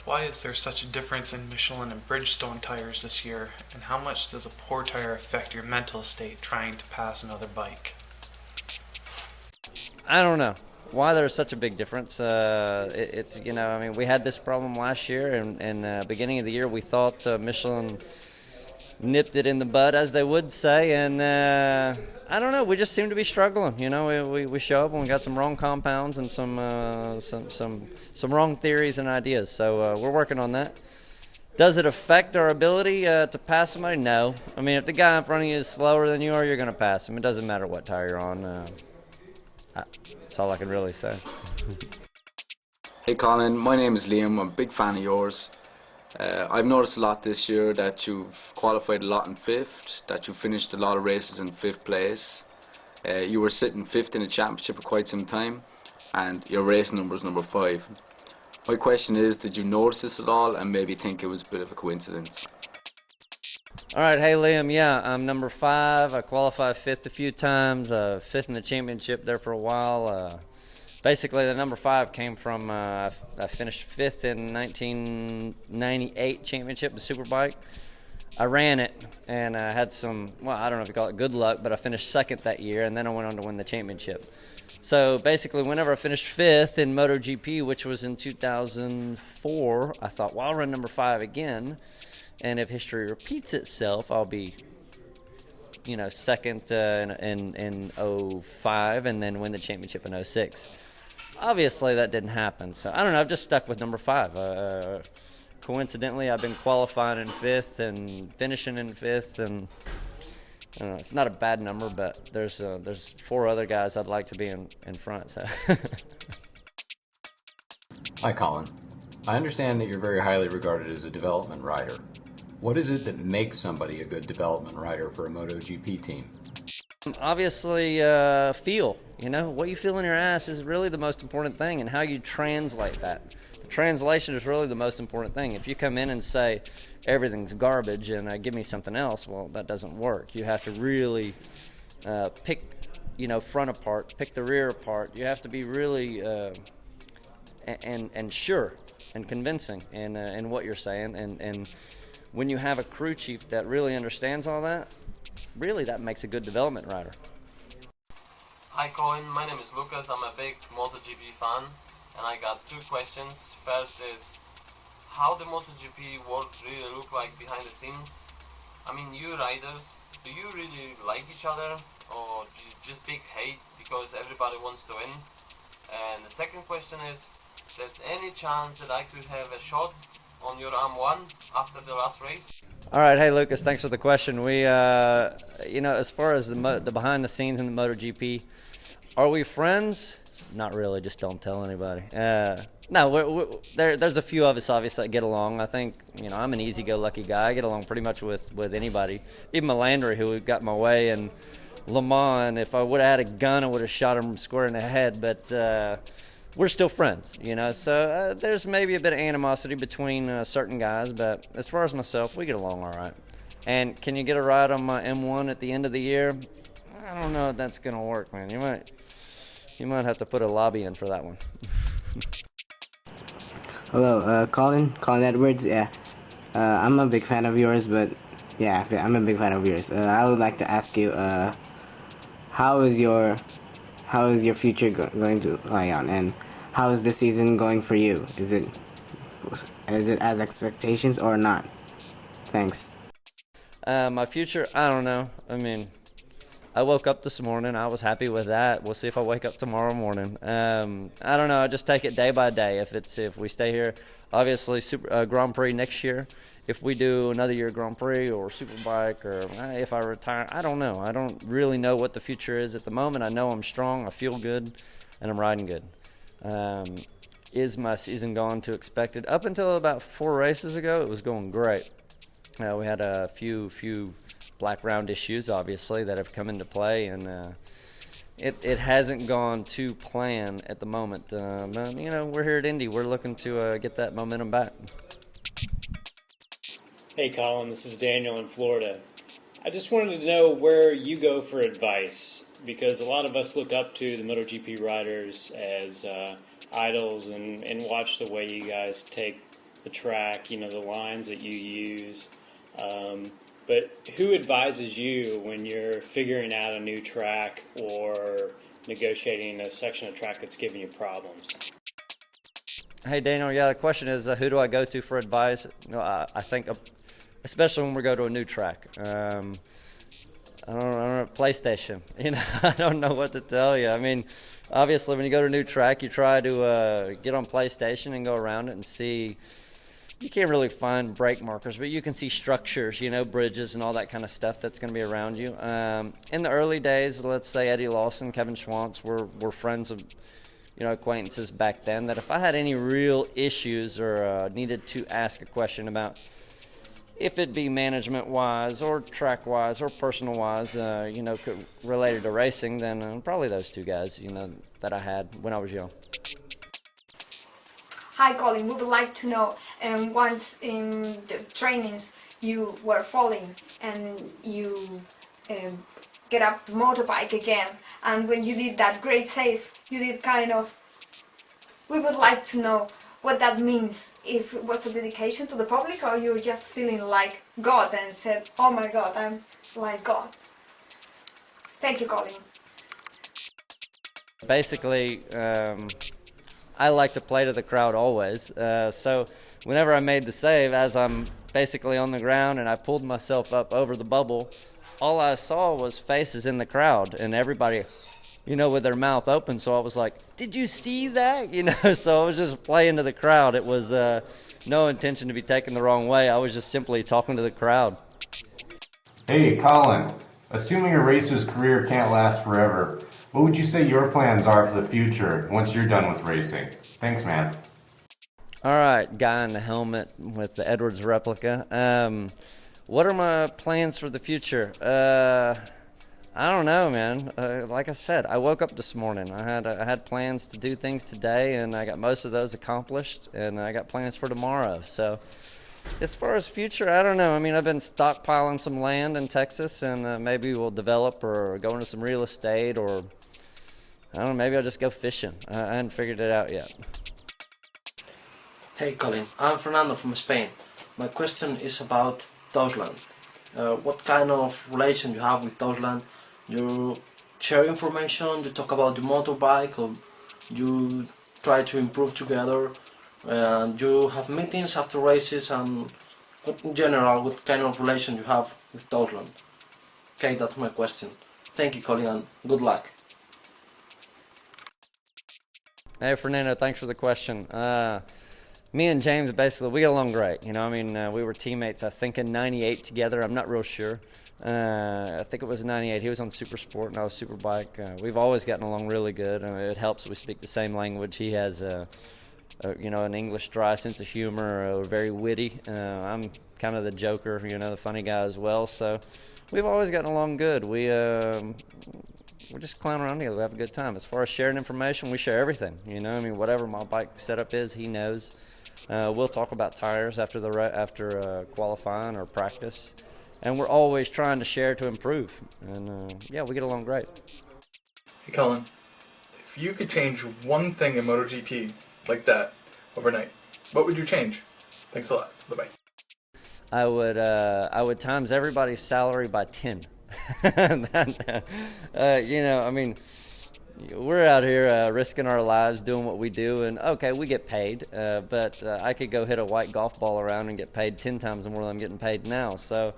Why is there such a difference in Michelin and Bridgestone tires this year, and how much does a poor tire affect your mental state trying to pass another bike? I don't know why there's such a big difference. I mean, we had this problem last year, and beginning of the year, we thought Michelin nipped it in the bud, as they would say, and I don't know. We just seem to be struggling. You know, we show up and we got some wrong compounds and some wrong theories and ideas. So we're working on that. Does it affect our ability to pass somebody? No. I mean, if the guy in front of you is slower than you are, you're going to pass him. It doesn't matter what tire you're on. That's all I can really say. Hey Colin, my name is Liam. I'm a big fan of yours. I've noticed a lot this year that you've qualified a lot in 5th, that you finished a lot of races in 5th place. You were sitting 5th in the championship for quite some time, and your race number is number 5. My question is, did you notice this at all and maybe think it was a bit of a coincidence? All right, hey Liam, yeah, I'm number 5. I qualified 5th a few times, 5th in the championship there for a while. Basically, the number 5 came from, I finished 5th in 1998 championship, the Superbike. I ran it, and I had some, well, I don't know if you call it good luck, but I finished 2nd that year, and then I went on to win the championship. So basically, whenever I finished 5th in Motogp, which was in 2004, I thought, well, I'll run number 5 again. And if history repeats itself, I'll be, 2nd in 05 and then win the championship in 06. Obviously, that didn't happen. So, I don't know. I've just stuck with number 5. Coincidentally, I've been qualifying in 5th and finishing in 5th. And I don't know, it's not a bad number, but there's 4 other guys I'd like to be in front. So. Hi, Colin. I understand that you're very highly regarded as a development rider. What is it that makes somebody a good development rider for a MotoGP team? Obviously, feel. What you feel in your ass is really the most important thing, and how you translate that. The translation is really the most important thing. If you come in and say everything's garbage and give me something else, well, that doesn't work. You have to really pick, front apart, pick the rear apart. You have to be really and sure and convincing in what you're saying, and when you have a crew chief that really understands all that, really that makes a good development rider. Hi Colin, my name is Lucas. I'm a big MotoGP fan, and I got 2 questions. First is, how the MotoGP world really look like behind the scenes? I mean, you riders, do you really like each other, or just big hate because everybody wants to win? And the second question is, there's any chance that I could have a shot on your M1 after the last race? All right, hey Lucas, thanks for the question. We, as far as the behind the scenes in the MotoGP, are we friends? Not really, just don't tell anybody. No, there's a few of us obviously that get along. I think, I'm an easy-go-lucky guy. I get along pretty much with anybody. Even Melandri, who got my way in Le Mans, if I would have had a gun, I would have shot him square in the head, but we're still friends, so there's maybe a bit of animosity between certain guys, but as far as myself, we get along all right. And can you get a ride on my M1 at the end of the year? I don't know if that's going to work, man. You might have to put a lobby in for that one. Hello, Colin Edwards, yeah. I'm a big fan of yours, but yeah, I'm a big fan of yours. I would like to ask you, how is your future going to lie on, and how is the season going for you? Is it as expectations or not? Thanks. My future, I don't know. I mean, I woke up this morning. I was happy with that. We'll see if I wake up tomorrow morning. I don't know. I just take it day by day. If we stay here, obviously Grand Prix next year. If we do another year Grand Prix or Superbike, or if I retire, I don't know. I don't really know what the future is at the moment. I know I'm strong. I feel good, and I'm riding good. Is my season gone to expected? Up until about 4 races ago, it was going great. We had a few black round issues, obviously, that have come into play, and it hasn't gone to plan at the moment. But, we're here at Indy. We're looking to get that momentum back. Hey Colin, this is Daniel in Florida. I just wanted to know where you go for advice, because a lot of us look up to the MotoGP riders as idols and watch the way you guys take the track, you know, the lines that you use. But who advises you when you're figuring out a new track or negotiating a section of track that's giving you problems? Hey, Daniel, yeah, the question is, who do I go to for advice? You know, I think, especially when we go to a new track. I don't know, PlayStation. You know, I don't know what to tell you. I mean, obviously, when you go to a new track, you try to get on PlayStation and go around it and see. You can't really find brake markers, but you can see structures, you know, bridges and all that kind of stuff that's going to be around you. In the early days, let's say Eddie Lawson, Kevin Schwantz were friends of, you know, acquaintances back then, that if I had any real issues or needed to ask a question about, if it be management-wise or track-wise or personal-wise, you know, related to racing, then probably those two guys, you know, that I had when I was young. Hi Colin, we would like to know, once in the trainings you were falling and you get up the motorbike again, and when you did that great save, you did kind of, we would like to know what that means, if it was a dedication to the public or you were just feeling like God and said, oh my God, I'm like God. Thank you, Colin. Basically, I like to play to the crowd always, so whenever I made the save, as I'm basically on the ground and I pulled myself up over the bubble, all I saw was faces in the crowd and everybody, you know, with their mouth open. So I was like, did you see that? You know, so I was just playing to the crowd. It was no intention to be taken the wrong way. I was just simply talking to the crowd. Hey, Colin, assuming a racer's career can't last forever, what would you say your plans are for the future once you're done with racing? Thanks, man. All right, guy in the helmet with the Edwards replica. What are my plans for the future? I don't know, man. Like I said, I woke up this morning. I had plans to do things today, and I got most of those accomplished, and I got plans for tomorrow. So as far as future, I don't know. I mean, I've been stockpiling some land in Texas, and maybe we'll develop or go into some real estate, or I don't know, maybe I'll just go fishing. I haven't figured it out yet. Hey Colin, I'm Fernando from Spain. My question is about Deutschland. What kind of relation you have with Deutschland? You share information, you talk about the motorbike, or you try to improve together, and you have meetings after races, and in general, what kind of relation you have with Deutschland? Okay, that's my question. Thank you, Colin, and good luck. Hey, Fernando, thanks for the question. Me and James, basically, we get along great. You know, I mean, we were teammates, I think, in 98 together. I'm not real sure. I think it was 98. He was on Super Sport and I was Superbike. We've always gotten along really good. It helps we speak the same language. He has, you know, an English dry sense of humor, very witty. I'm kind of the joker, you know, the funny guy as well. So we've always gotten along good. We just clown around together. We have a good time. As far as sharing information, we share everything. You know, I mean, whatever my bike setup is, he knows. We'll talk about tires after qualifying or practice, and we're always trying to share to improve. And yeah, we get along great. Hey, Colin, if you could change one thing in MotoGP like that overnight, what would you change? Thanks a lot. Bye-bye. I would times everybody's salary by 10. You know, I mean, we're out here risking our lives doing what we do, and okay, we get paid, but I could go hit a white golf ball around and get paid 10 times more than I'm getting paid now. So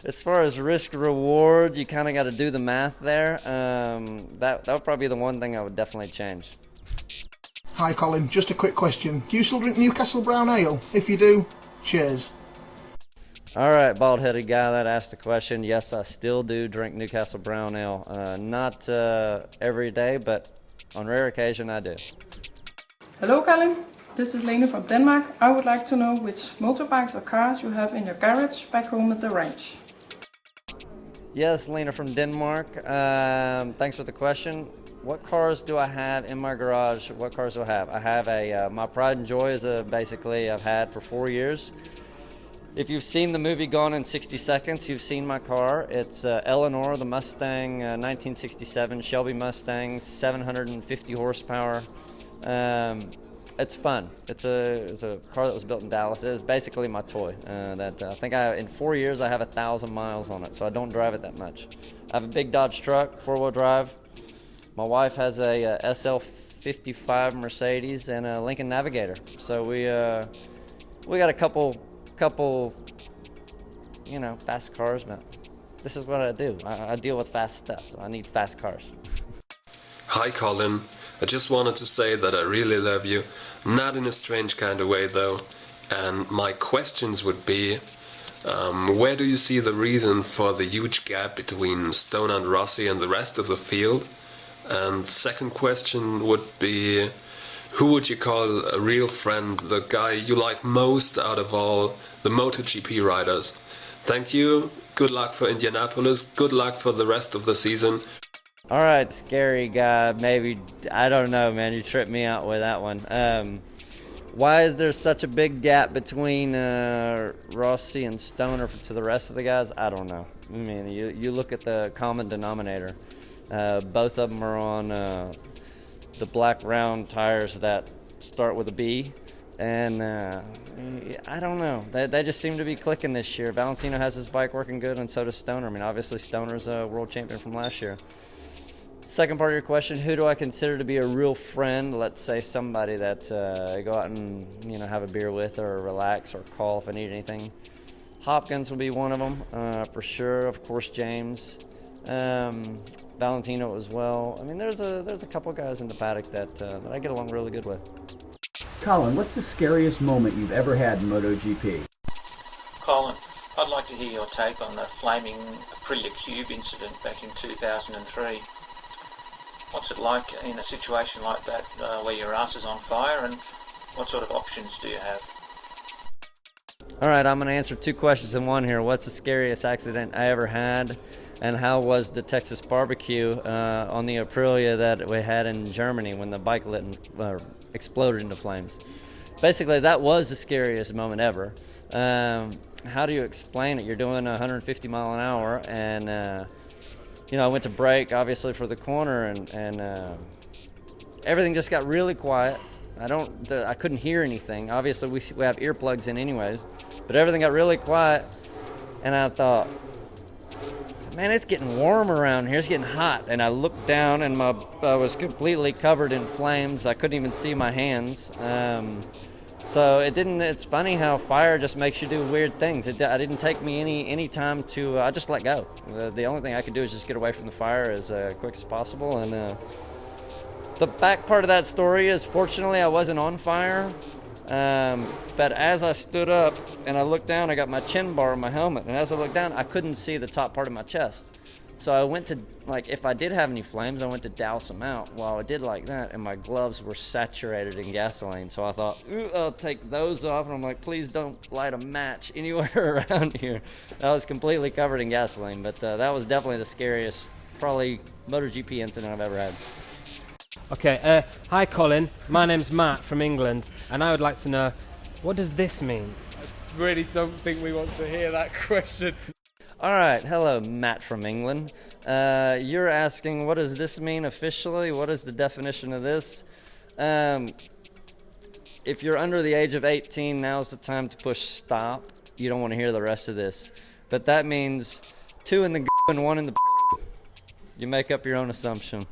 as far as risk reward, you kind of got to do the math there. That would probably be the one thing I would definitely change. Hi Colin, just a quick question. Do you still drink Newcastle Brown Ale? If you do, cheers. All right, bald-headed guy that asked the question. Yes, I still do drink Newcastle Brown Ale. Not every day, but on rare occasion I do. Hello Colin, this is Lene from Denmark. I would like to know which motorbikes or cars you have in your garage back home at the ranch. Yes, Lena from Denmark. Thanks for the question. What cars do I have in my garage? What cars do I have? I have my Pride and Joy is basically I've had for 4 years. If you've seen the movie Gone in 60 Seconds, you've seen my car. It's Eleanor, the Mustang, 1967 Shelby Mustang, 750 horsepower. it's fun. It's a car that was built in Dallas. It is basically my toy. I think in 4 years I have 1,000 miles on it, so I don't drive it that much. I have a big Dodge truck, 4-wheel drive. My wife has a SL55 Mercedes and a Lincoln Navigator. So we got a couple fast cars, but this is what I do. I deal with fast stuff, so I need fast cars. Hi Colin, I just wanted to say that I really love you, not in a strange kind of way though, and my questions would be, where do you see the reason for the huge gap between Stoner and Rossi and the rest of the field? And second question would be, who would you call a real friend, the guy you like most out of all the MotoGP riders? Thank you, good luck for Indianapolis, good luck for the rest of the season. All right, scary guy, maybe, I don't know, man, you tripped me out with that one. Why is there such a big gap between Rossi and Stoner to the rest of the guys? I don't know. I mean, you look at the common denominator. Both of them are on the black round tires that start with a B. And I don't know. They just seem to be clicking this year. Valentino has his bike working good, and so does Stoner. I mean, obviously Stoner's a world champion from last year. Second part of your question, who do I consider to be a real friend? Let's say somebody that I go out and have a beer with or relax or call if I need anything. Hopkins will be one of them for sure. Of course, James, Valentino as well. I mean, there's a couple guys in the paddock that I get along really good with. Colin, what's the scariest moment you've ever had in MotoGP? Colin, I'd like to hear your take on the flaming Aprilia Cube incident back in 2003. What's it like in a situation like that where your ass is on fire, and what sort of options do you have? All right, I'm going to answer two questions in one here. What's the scariest accident I ever had, and how was the Texas barbecue on the Aprilia that we had in Germany when the bike exploded into flames? Basically, that was the scariest moment ever. How do you explain it? You're doing 150 mile an hour, and I went to brake, obviously, for the corner, and everything just got really quiet. I couldn't hear anything. Obviously, we have earplugs in anyways, but everything got really quiet, and I thought, man, it's getting warm around here. It's getting hot. And I looked down, and I was completely covered in flames. I couldn't even see my hands. So it's funny how fire just makes you do weird things. It didn't take me any time to, I just let go. The only thing I could do is just get away from the fire as quick as possible. And the back part of that story is, fortunately, I wasn't on fire. But as I stood up and I looked down, I got my chin bar on my helmet. And as I looked down, I couldn't see the top part of my chest. So I went to, if I did have any flames, I went to douse them out. Well, I did like that, and my gloves were saturated in gasoline. So I thought, I'll take those off. And I'm like, please don't light a match anywhere around here. I was completely covered in gasoline. But that was definitely the scariest, probably, MotoGP incident I've ever had. Okay, hi Colin, my name's Matt from England, and I would like to know, what does this mean? I really don't think we want to hear that question. All right, hello, Matt from England. You're asking, what does this mean officially? What is the definition of this? If you're under the age of 18, now's the time to push stop. You don't want to hear the rest of this. But that means 2 in the and 1 in the You make up your own assumption.